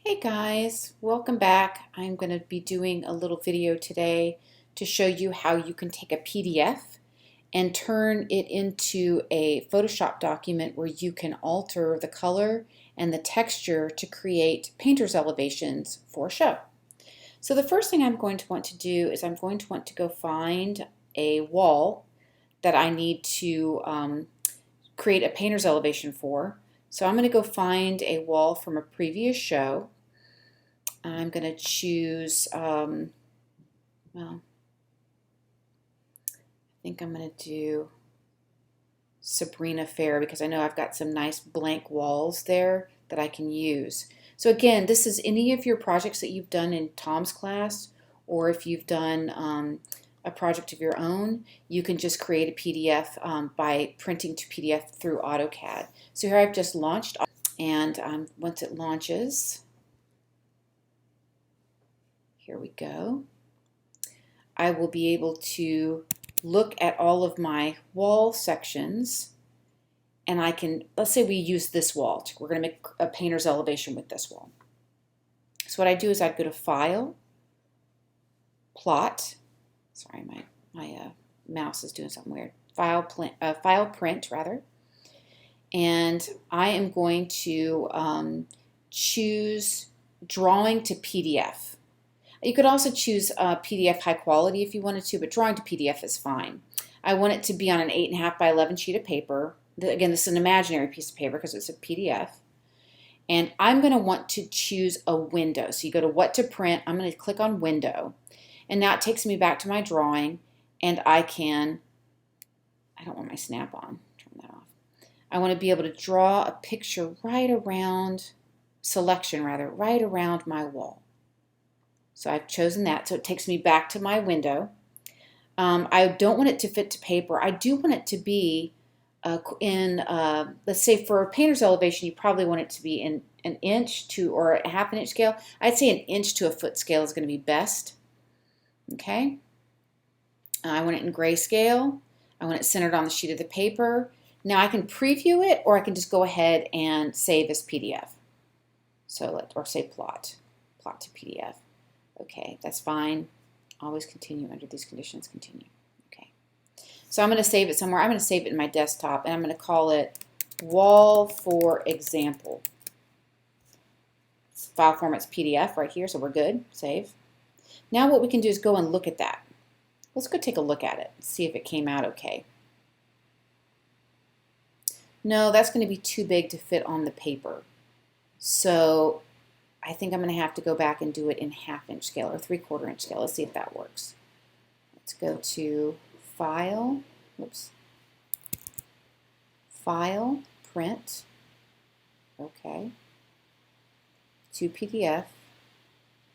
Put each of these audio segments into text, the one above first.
Hey guys, welcome back. I'm going to be doing a little video today to show you how you can take a PDF and turn it into a Photoshop document where you can alter the color and the texture to create painter's elevations for a show. So the first thing I'm going to want to do is I'm going to want to go find a wall that I need to create a painter's elevation for. So I'm going to go find a wall from a previous show. I'm going to choose, well, I think I'm going to do Sabrina Fair because I know I've got some nice blank walls there that I can use. So again, this is any of your projects that you've done in Tom's class, or if you've done a project of your own, you can just create a PDF by printing to PDF through AutoCAD. So here I've just launched, and once it launches, here we go. I will be able to look at all of my wall sections, and I can, let's say we use this wall. We're going to make a painter's elevation with this wall. So what I do is I go to File, Plot. Sorry, my mouse is doing something weird. File Print, rather. And I am going to choose Drawing to PDF. You could also choose PDF high quality if you wanted to, but drawing to PDF is fine. I want it to be on an 8.5 by 11 sheet of paper. Again, this is an imaginary piece of paper because it's a PDF. And I'm going to want to choose a window. So you go to What to Print. I'm going to click on Window. And now it takes me back to my drawing. And I don't want my snap-on. Turn that off. I want to be able to draw a picture right around my wall. So I've chosen that, so it takes me back to my window. I don't want it to fit to paper. I do want it to be let's say for a painter's elevation, you probably want it to be in an inch to, or a half an inch scale. I'd say an inch to a foot scale is going to be best. Okay. I want it in grayscale. I want it centered on the sheet of the paper. Now I can preview it, or I can just go ahead and save as PDF. So or say plot to PDF. Okay, that's fine. Always continue under these conditions, continue. Okay. So I'm going to save it somewhere. I'm going to save it in my desktop, and I'm going to call it Wall for Example. File format's PDF right here, so we're good. Save. Now what we can do is go and look at that. Let's go take a look at it, see if it came out okay. No, that's going to be too big to fit on the paper. So I think I'm going to have to go back and do it in 1/2 inch scale or 3/4 inch scale. Let's see if that works. Let's go to File, File, Print, okay, to PDF,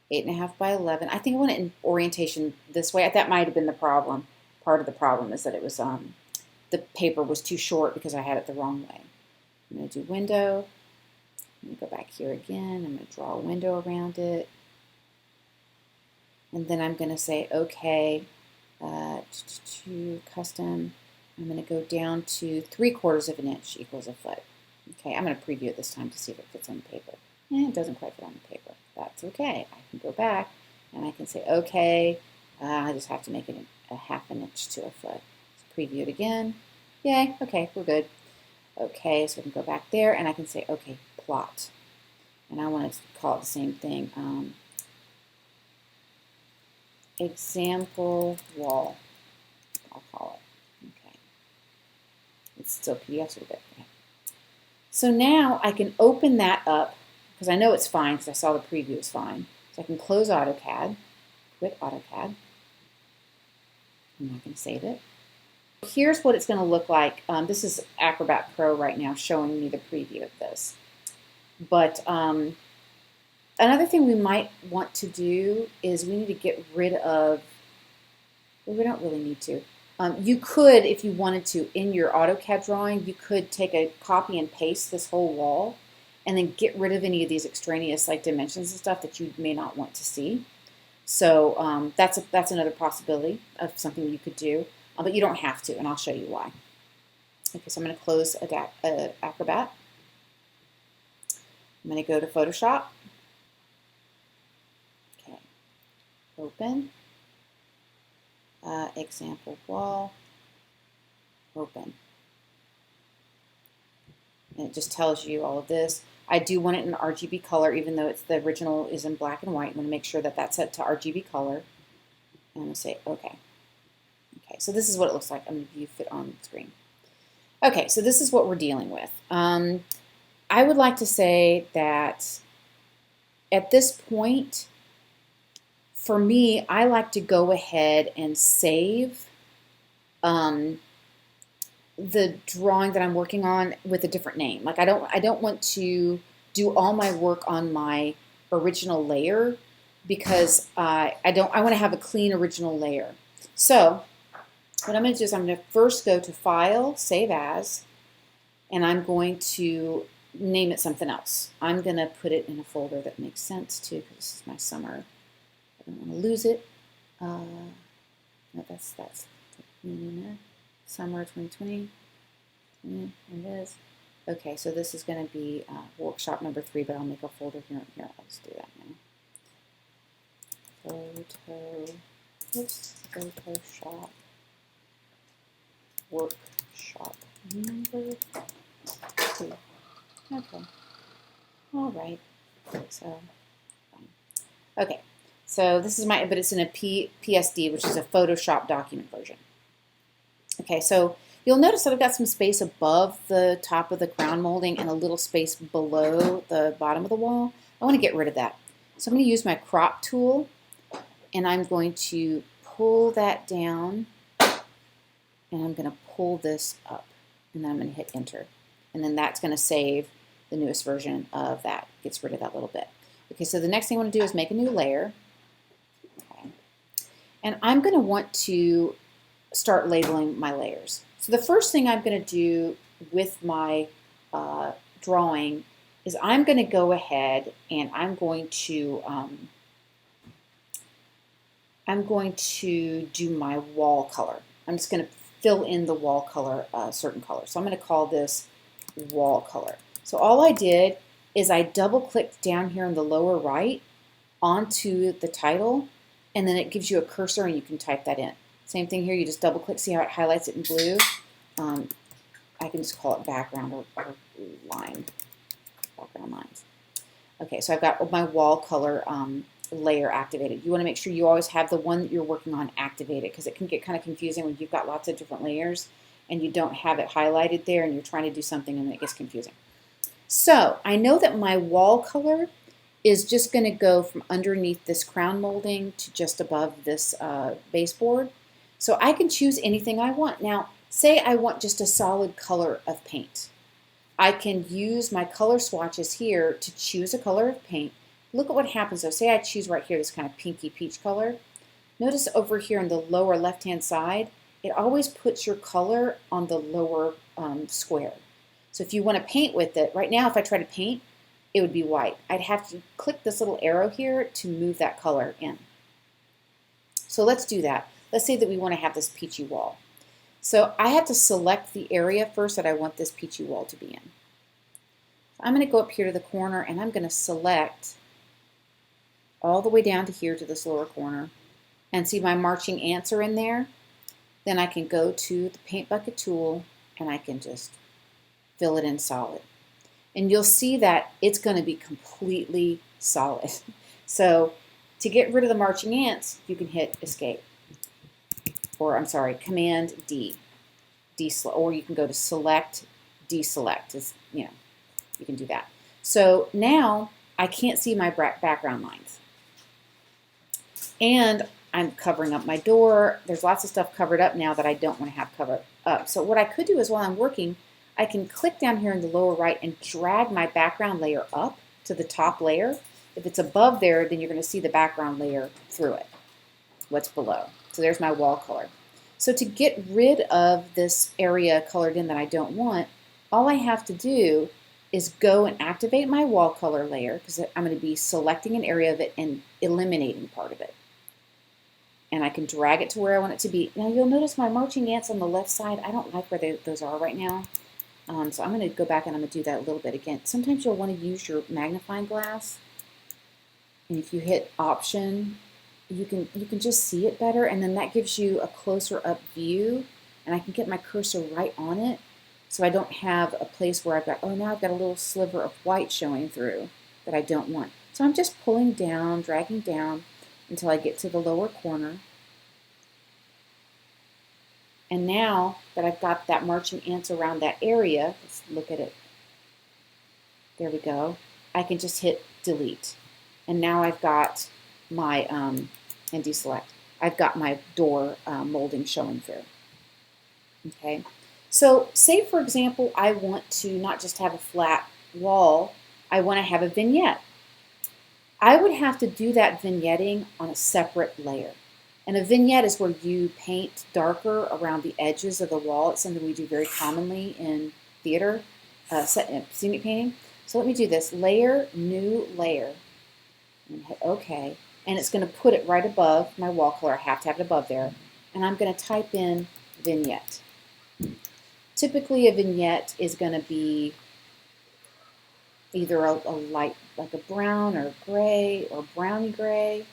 8.5 by 11. I think I want it in orientation this way. That might have been the problem. Part of the problem is that it was the paper was too short because I had it the wrong way. I'm going to do Window. I'm going to go back here again. I'm going to draw a window around it. And then I'm going to say, okay, to custom. I'm going to go down to 3/4 of an inch equals a foot. Okay, I'm going to preview it this time to see if it fits on the paper. It doesn't quite fit on the paper. That's okay. I can go back and I can say, okay, I just have to make it a 1/2 inch to a foot. Let's preview it again. Yay, okay, we're good. Okay, so I can go back there and I can say, okay, plot. And I want to call it the same thing. Example wall, I'll call it. Okay. It's still PDF, so we're good. Okay. So now I can open that up because I know it's fine because I saw the preview is fine. So I can close AutoCAD, quit AutoCAD. I'm not going to save it. Here's what it's going to look like. This is Acrobat Pro right now showing me the preview of this. But another thing we might want to do is we need to get rid of, well, we don't really need to. You could, if you wanted to, in your AutoCAD drawing, you could take a copy and paste this whole wall and then get rid of any of these extraneous like dimensions and stuff that you may not want to see. So that's another possibility of something you could do. But you don't have to, and I'll show you why. Okay, so I'm going to close Acrobat. I'm going to go to Photoshop. open, example wall, open. And it just tells you all of this. I do want it in RGB color, even though the original is in black and white. I'm going to make sure that that's set to RGB color. And I'm going to say OK. Okay, so this is what it looks like. I'm going to view fit on the screen. Okay, so this is what we're dealing with. I would like to say that at this point, for me, I like to go ahead and save the drawing that I'm working on with a different name. Like I don't want to do all my work on my original layer because I want to have a clean original layer. So what I'm going to do is I'm going to first go to File, Save As, and I'm going to name it something else. I'm going to put it in a folder that makes sense too because this is my summer. I don't want to lose it. No, that's summer 2020. There it is. Okay, so this is going to be workshop number 3, but I'll make a folder here. Here, I'll just do that now. Photoshop workshop number 2. Okay. All right. So, fine. Okay. So this is but it's in a PSD, which is a Photoshop document version. Okay, so you'll notice that I've got some space above the top of the crown molding and a little space below the bottom of the wall. I want to get rid of that. So I'm going to use my crop tool, and I'm going to pull that down, and I'm going to pull this up, and then I'm going to hit enter. And then that's going to save the newest version of that. Gets rid of that little bit. Okay, so the next thing I want to do is make a new layer. Okay. And I'm going to want to start labeling my layers. So the first thing I'm going to do with my drawing is I'm going to go ahead and I'm going to do my wall color. I'm just going to fill in the wall color a certain color. So I'm going to call this wall color. So all I did is I double-clicked down here in the lower right onto the title, and then it gives you a cursor and you can type that in. Same thing here, you just double-click, see how it highlights it in blue? I can just call it background or line, background lines. Okay, so I've got my wall color layer activated. You want to make sure you always have the one that you're working on activated because it can get kind of confusing when you've got lots of different layers and you don't have it highlighted there and you're trying to do something and it gets confusing. So I know that my wall color is just going to go from underneath this crown molding to just above this baseboard. So I can choose anything I want. Now, say I want just a solid color of paint. I can use my color swatches here to choose a color of paint. Look at what happens though. Say I choose right here this kind of pinky peach color. Notice over here in the lower left-hand side, it always puts your color on the lower square. So if you want to paint with it, right now if I try to paint, it would be white. I'd have to click this little arrow here to move that color in. So let's do that. Let's say that we want to have this peachy wall. So I have to select the area first that I want this peachy wall to be in. So I'm going to go up here to the corner and I'm going to select all the way down to here to this lower corner and see my marching ants are in there. Then I can go to the paint bucket tool and I can just fill it in solid. And you'll see that it's going to be completely solid. So to get rid of the marching ants, you can hit escape. Or I'm sorry, Command D, or you can go to Select, Deselect. You can do that. So now I can't see my background lines, and I'm covering up my door. There's lots of stuff covered up now that I don't want to have covered up. So what I could do is while I'm working, I can click down here in the lower right and drag my background layer up to the top layer. If it's above there, then you're going to see the background layer through it, what's below. So there's my wall color. So to get rid of this area colored in that I don't want, all I have to do is go and activate my wall color layer because I'm going to be selecting an area of it and eliminating part of it. And I can drag it to where I want it to be. Now you'll notice my marching ants on the left side, I don't like where those are right now. So I'm going to go back and I'm going to do that a little bit again. Sometimes you'll want to use your magnifying glass. And if you hit Option, you can just see it better, and then that gives you a closer up view, and I can get my cursor right on it, so I don't have a place where I've got, oh, now I've got a little sliver of white showing through that I don't want. So I'm just pulling down, dragging down until I get to the lower corner. And now that I've got that marching ants around that area, let's look at it. There we go. I can just hit delete. And now I've got my, and deselect, I've got my door molding showing through. Okay, so say for example, I want to not just have a flat wall, I want to have a vignette. I would have to do that vignetting on a separate layer. And a vignette is where you paint darker around the edges of the wall. It's something we do very commonly in theater, scenic painting. So let me do this, layer, new layer, and hit OK. And it's going to put it right above my wall color. I have to have it above there. And I'm going to type in vignette. Typically a vignette is going to be either a light, like a brown or gray or browny gray.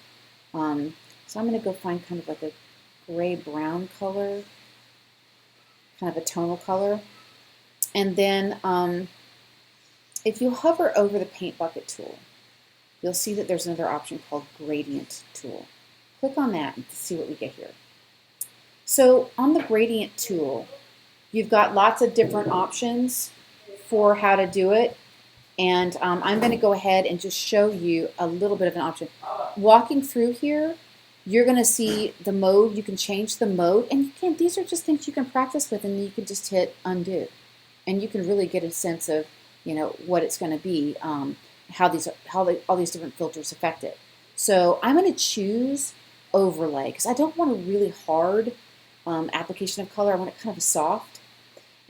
So I'm going to go find kind of like a gray-brown color, kind of a tonal color. And then if you hover over the paint bucket tool, you'll see that there's another option called gradient tool. Click on that and see what we get here. So on the gradient tool, you've got lots of different options for how to do it. And I'm going to go ahead and just show you a little bit of an option. Walking through here, you're going to see the mode. You can change the mode, and you can. These are just things you can practice with, and then you can just hit undo, and you can really get a sense of, you know, what it's going to be, how all these different filters affect it. So I'm going to choose overlay because I don't want a really hard application of color. I want it kind of soft.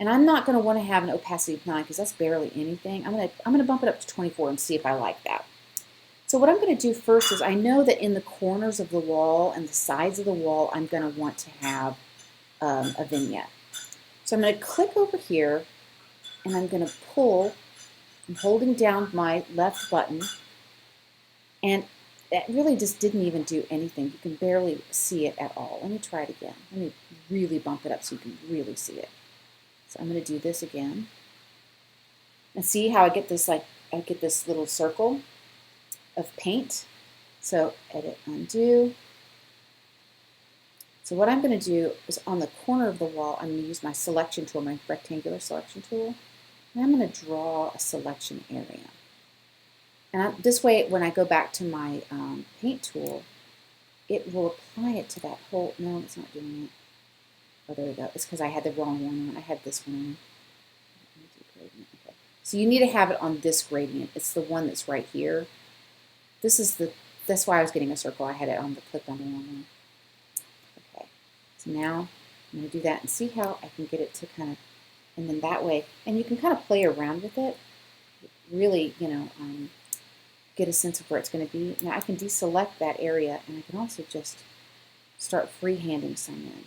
And I'm not going to want to have an opacity of 9 because that's barely anything. I'm going to bump it up to 24 and see if I like that. So what I'm going to do first is I know that in the corners of the wall and the sides of the wall, I'm going to want to have a vignette. So I'm going to click over here, and I'm going to pull. I'm holding down my left button, and that really just didn't even do anything. You can barely see it at all. Let me try it again. Let me really bump it up so you can really see it. So I'm going to do this again. And see how I get this, like, I get this little circle of paint. So edit, undo. So what I'm going to do is on the corner of the wall, I'm going to use my selection tool, my rectangular selection tool. And I'm going to draw a selection area. And this way, when I go back to my paint tool, it will apply it to that whole, no, it's not doing it. Oh, there we go. It's because I had the wrong one on. I had this one on. Okay. So you need to have it on this gradient. It's the one that's right here. That's why I was getting a circle. I had it on clicked on the wrong one. Okay. So now I'm going to do that and see how I can get it to kind of, and then that way, and you can kind of play around with it. Really, you know, get a sense of where it's going to be. Now I can deselect that area, and I can also just start freehanding some in.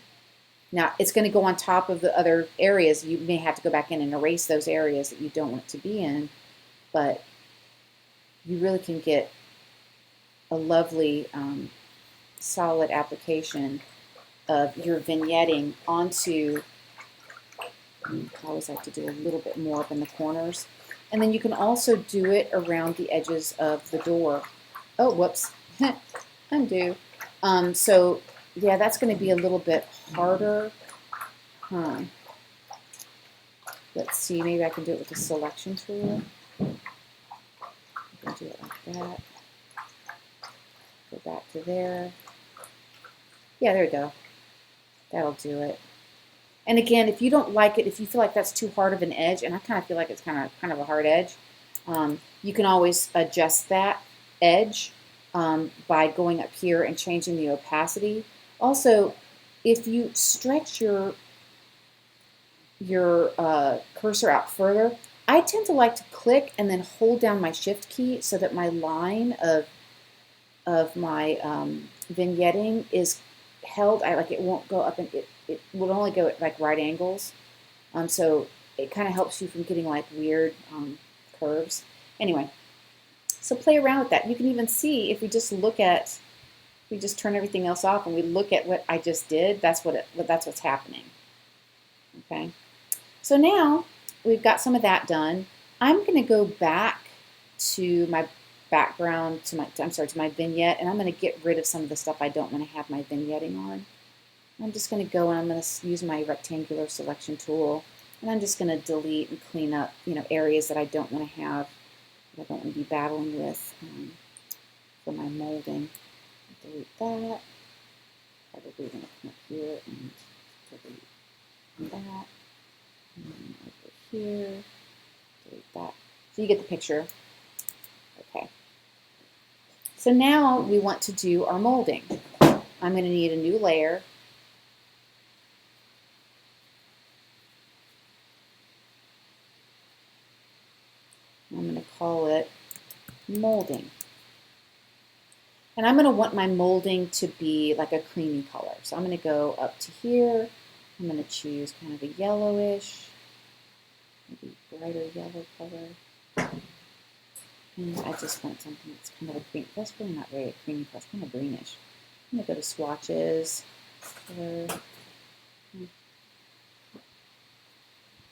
Now, it's going to go on top of the other areas. You may have to go back in and erase those areas that you don't want it to be in, but you really can get a lovely, solid application of your vignetting onto, I always like to do a little bit more up in the corners. And then you can also do it around the edges of the door. Oh, whoops, undo. So yeah, that's going to be a little bit harder. Let's see, maybe I can do it with the selection tool. I can do it like that. Go back to there. Yeah, there we go. That'll do it. And again, if you don't like it, if you feel like that's too hard of an edge, and I kind of feel like it's kind of a hard edge, you can always adjust that edge by going up here and changing the opacity. Also, if you stretch your cursor out further, I tend to like to click and then hold down my shift key so that my line of my vignetting is held. It won't go up, and it will only go at like right angles. So it kind of helps you from getting like weird curves. Anyway, so play around with that. You can even see if we just look at we just turn everything else off and we look at what I just did, that's what's happening. Okay. So now we've got some of that done. I'm going to go back to my background, to my vignette, and I'm going to get rid of some of the stuff I don't want to have my vignetting on. I'm just going to go and I'm going to use my rectangular selection tool, and I'm just going to delete and clean up, areas that I don't want to have, that I don't want to be battling with for my molding. Delete that. Probably going to come up here and delete that. And over here, delete that. So you get the picture. Okay. So now we want to do our molding. I'm going to need a new layer. I'm going to call it molding. And I'm going to want my molding to be like a creamy color. So I'm going to go up to here. I'm going to choose kind of a yellowish, maybe brighter yellow color. And I just want something that's kind of a cream. That's really not very creamy, that's kind of greenish. I'm going to go to swatches. Color.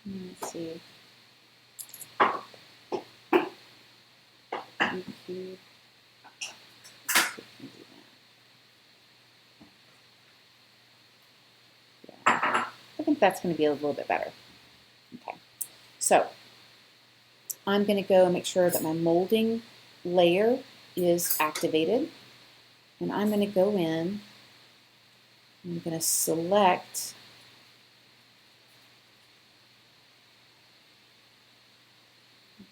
Let's see. I think that's going to be a little bit better. Okay, so I'm going to go and make sure that my molding layer is activated, and I'm going to go in. I'm going to select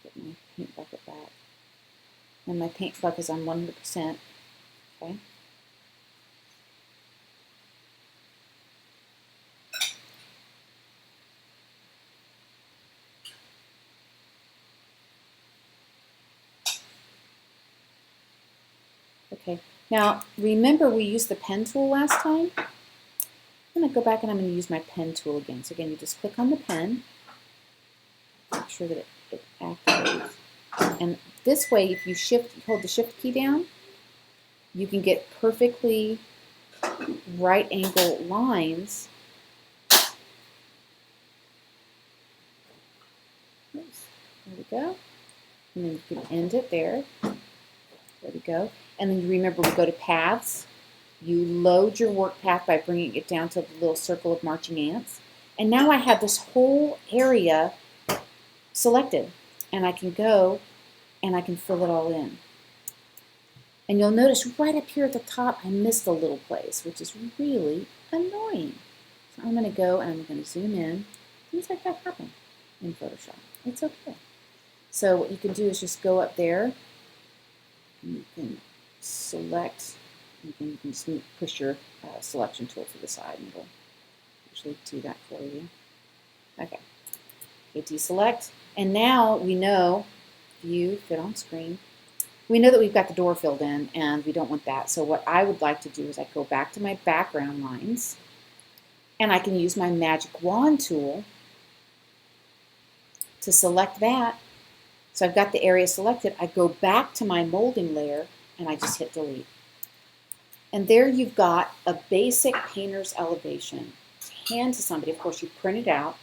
get my paint bucket back, and my paint bucket is on 100%. Okay. Okay, now remember we used the pen tool last time. I'm going to go back and I'm going to use my pen tool again. So again, you just click on the pen, make sure that it activates. And this way, if you hold the shift key down, you can get perfectly right angle lines. Oops, there we go. And then you can end it there. There we go. And then you remember we go to paths. You load your work path by bringing it down to the little circle of marching ants. And now I have this whole area selected. And I can go and I can fill it all in. And you'll notice right up here at the top, I missed a little place, which is really annoying. So I'm going to go and I'm going to zoom in. Things like that happen in Photoshop. It's okay. So what you can do is just go up there. You can select, you can just push your selection tool to the side and it'll usually do that for you. Okay, deselect. And now we know, view, fit on screen. We know that we've got the door filled in and we don't want that. So what I would like to do is I go back to my background lines and I can use my magic wand tool to select that. So I've got the area selected. I go back to my molding layer and I just hit delete. And there you've got a basic painter's elevation. Hand to somebody. Of course, you print it out.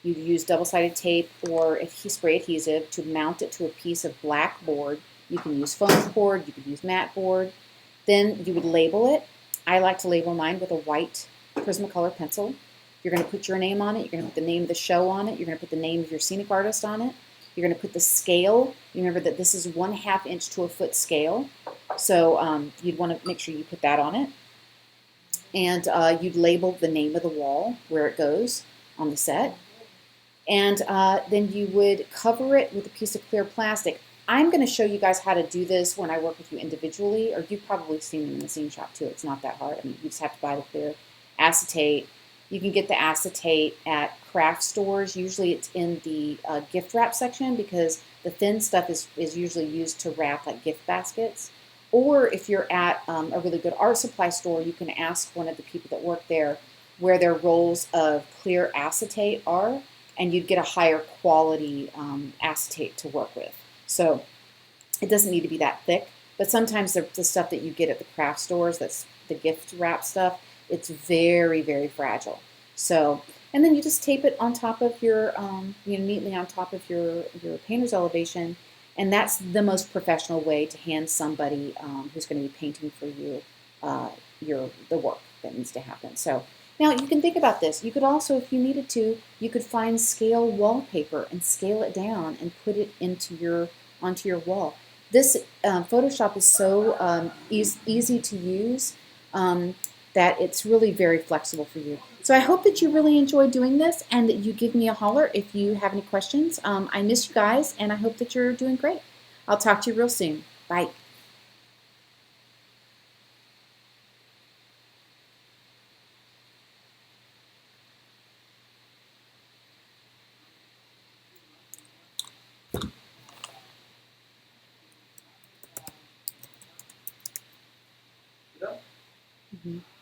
You use double-sided tape or spray adhesive to mount it to a piece of black board. You can use foam board. You could use matte board. Then you would label it. I like to label mine with a white Prismacolor pencil. You're going to put your name on it. You're going to put the name of the show on it. You're going to put the name of your scenic artist on it. You're going to put the scale. Remember that this is 1/2 inch to a foot scale. So you'd want to make sure you put that on it. And you'd label the name of the wall, where it goes on the set. And then you would cover it with a piece of clear plastic. I'm going to show you guys how to do this when I work with you individually, or you've probably seen them in the scene shop too. It's not that hard. I mean, you just have to buy the clear acetate. You can get the acetate at craft stores. Usually it's in the gift wrap section because the thin stuff is usually used to wrap like gift baskets. Or if you're at a really good art supply store, you can ask one of the people that work there where their rolls of clear acetate are, and you'd get a higher quality acetate to work with. So it doesn't need to be that thick. But sometimes the stuff that you get at the craft stores, that's the gift wrap stuff, it's very, very fragile. So, and then you just tape it on top of your, neatly on top of your painter's elevation, and that's the most professional way to hand somebody who's going to be painting for you the work that needs to happen. So now you can think about this. You could also, if you needed to, you could find scale wallpaper and scale it down and put it onto your wall. This Photoshop is so easy to use that it's really very flexible for you. So I hope that you really enjoy doing this and that you give me a holler if you have any questions. I miss you guys, and I hope that you're doing great. I'll talk to you real soon. Bye. Mm-hmm.